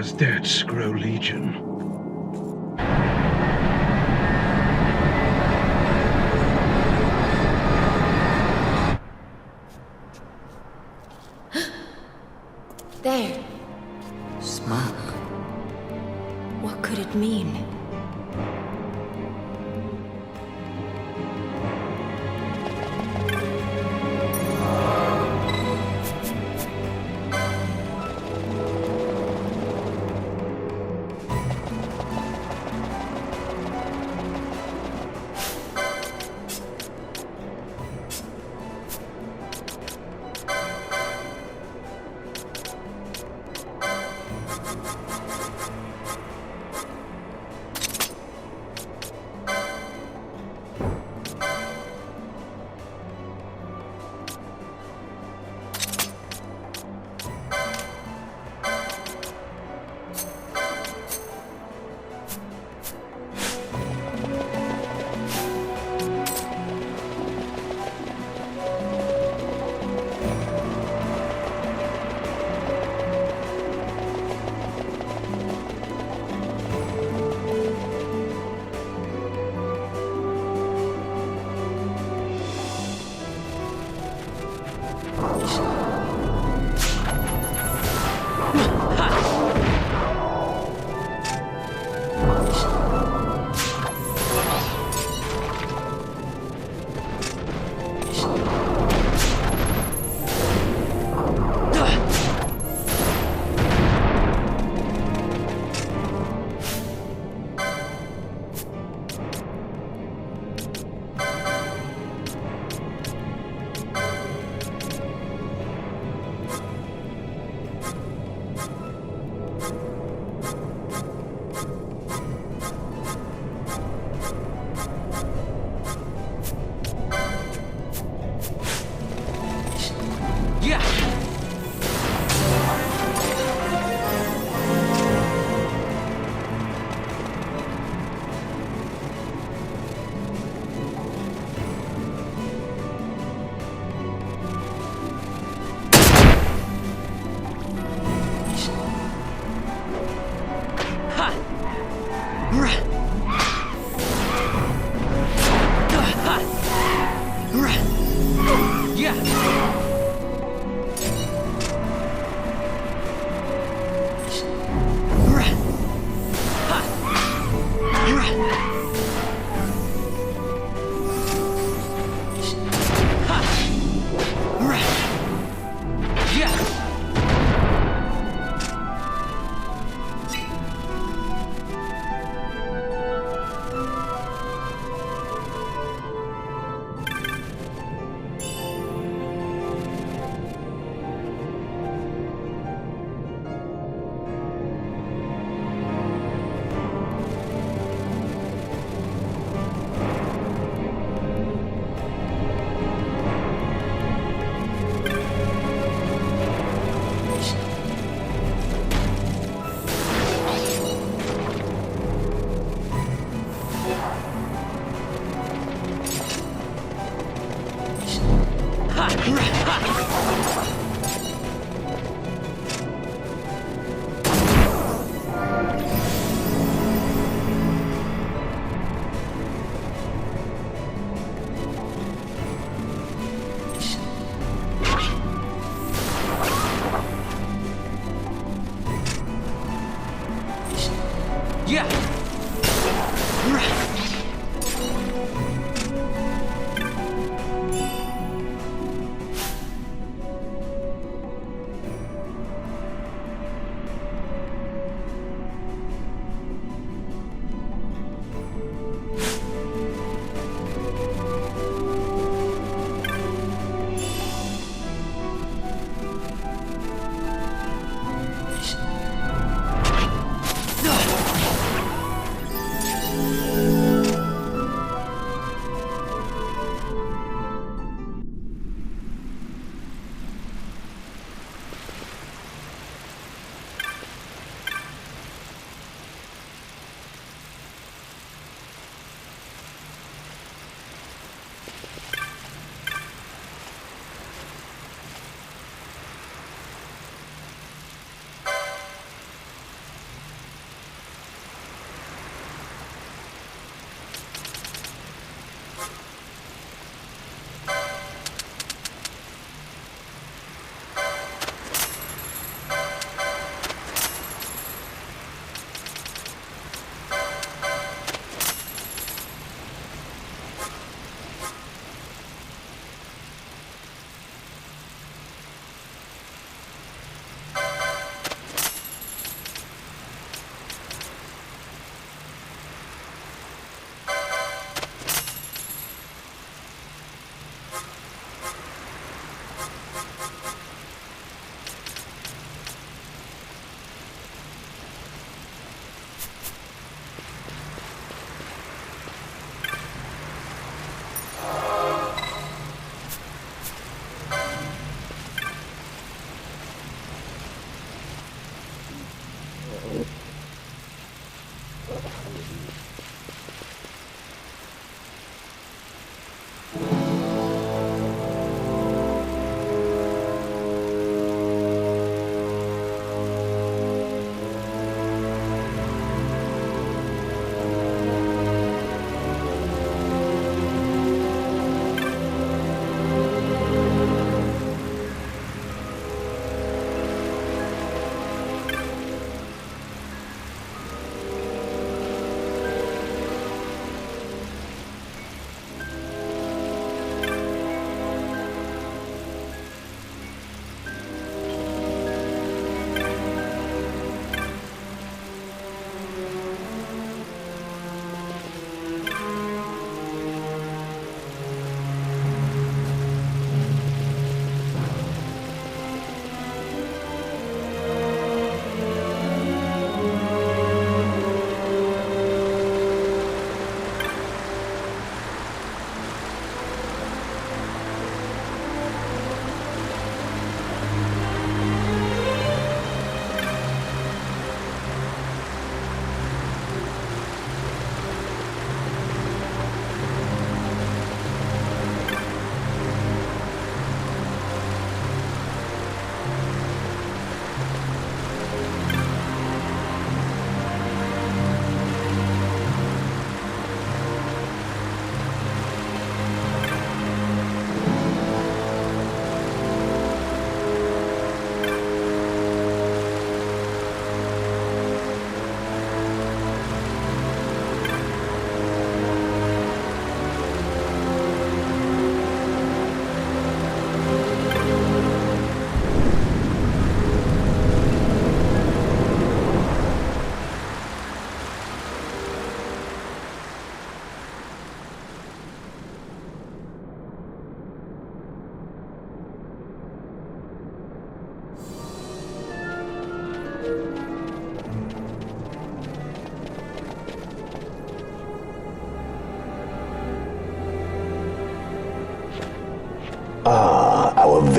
as debts grow legion. There. Smoke. What could it mean?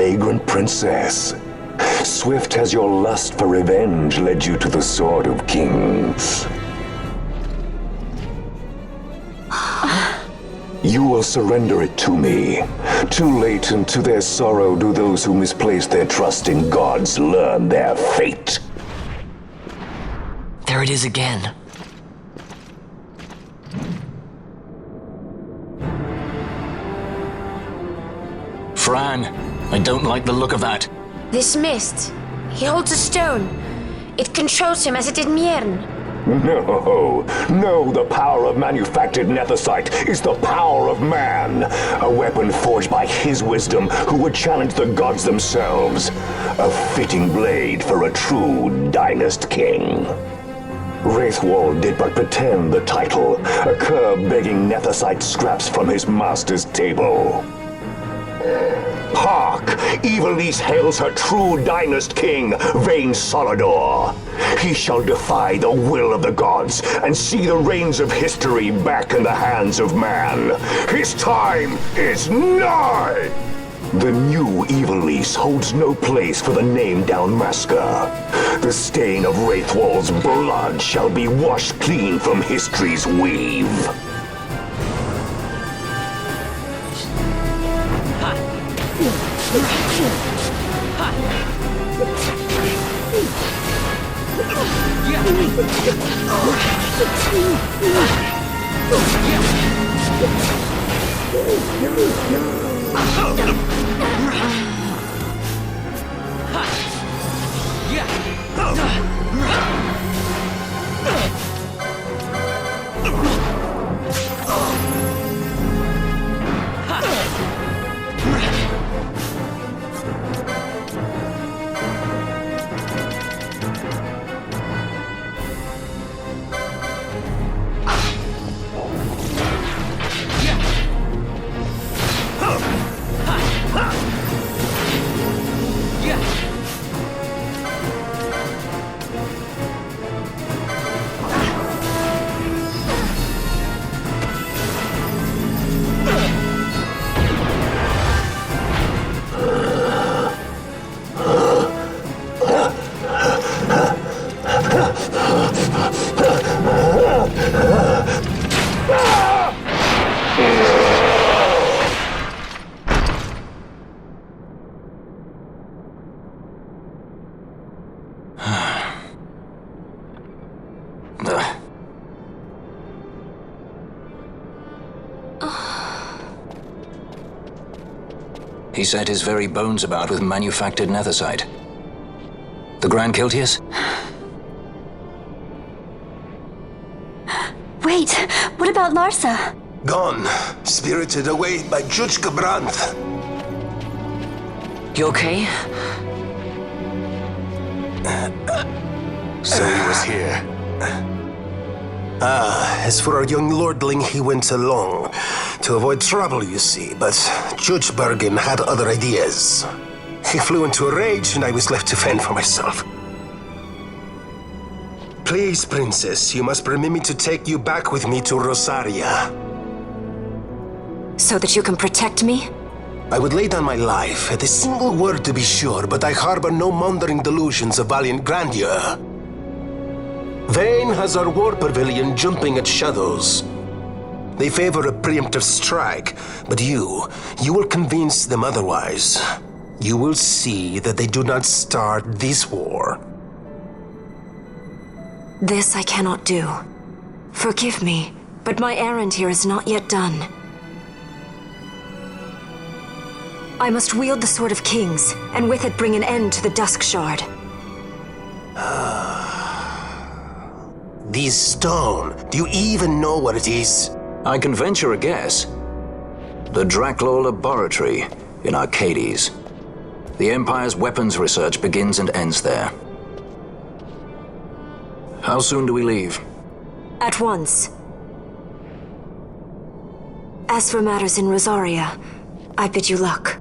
vagrant princess. Swift has your lust for revenge led you to the Sword of Kings. You will surrender it to me. Too late, and to their sorrow do those who misplace their trust in gods learn their fate. There it is again. Fran, I don't like the look of that. This mist. He holds a stone. It controls him as it did Mjern. No, the power of manufactured nethicite is the power of man. A weapon forged by his wisdom who would challenge the gods themselves. A fitting blade for a true dynast king. Wraithwall did but pretend the title, a cur begging nethicite scraps from his master's table. Hark! Evilise hails her true dynast king, Vain Solidor. He shall defy the will of the gods and see the reins of history back in the hands of man. His time is nigh! The new Evilise holds no place for the name Dalmasca. The stain of Wraithwall's blood shall be washed clean from history's weave. He set his very bones about with manufactured nethicite. The Grand Kiltius? Wait, what about Larsa? Gone. Spirited away by Judge Brandt. You okay? So he was here. As for our young lordling, he went along. To avoid trouble, you see, but Judge Bergen had other ideas. He flew into a rage, and I was left to fend for myself. Please, Princess, you must permit me to take you back with me to Rosaria. So that you can protect me? I would lay down my life, at a single word to be sure, but I harbor no mongering delusions of valiant grandeur. Vayne has our war pavilion jumping at shadows. They favor a preemptive strike, but you will convince them otherwise. You will see that they do not start this war. This I cannot do. Forgive me, but my errand here is not yet done. I must wield the Sword of Kings, and with it bring an end to the Dusk Shard. This stone, do you even know what it is? I can venture a guess. The Draclaw Laboratory in Arcades. The Empire's weapons research begins and ends there. How soon do we leave? At once. As for matters in Rosaria, I bid you luck.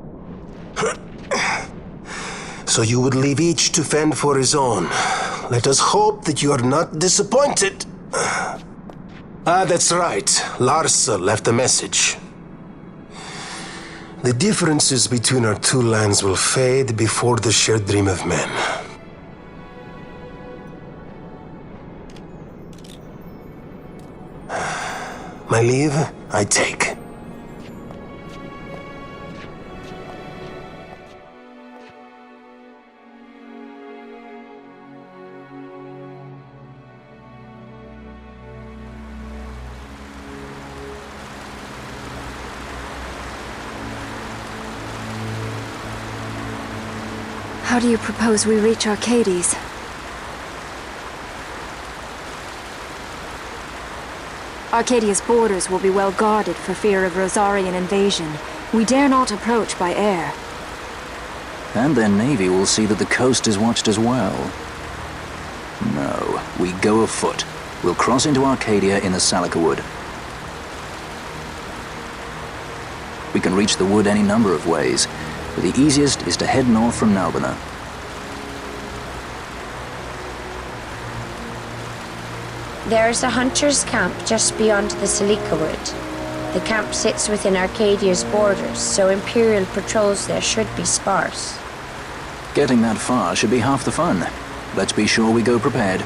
So you would leave each to fend for his own. Let us hope that you are not disappointed. That's right. Larsa left a message. The differences between our two lands will fade before the shared dream of men. My leave, I take. How do you propose we reach Arcades? Arcadia's borders will be well guarded for fear of Rosarian invasion. We dare not approach by air. And their navy will see that the coast is watched as well. No, we go afoot. We'll cross into Arcadia in the Salika Wood. We can reach the wood any number of ways, but the easiest is to head north from Nalbina. There is a hunter's camp just beyond the Salika Wood. The camp sits within Arcadia's borders, so Imperial patrols there should be sparse. Getting that far should be half the fun. Let's be sure we go prepared.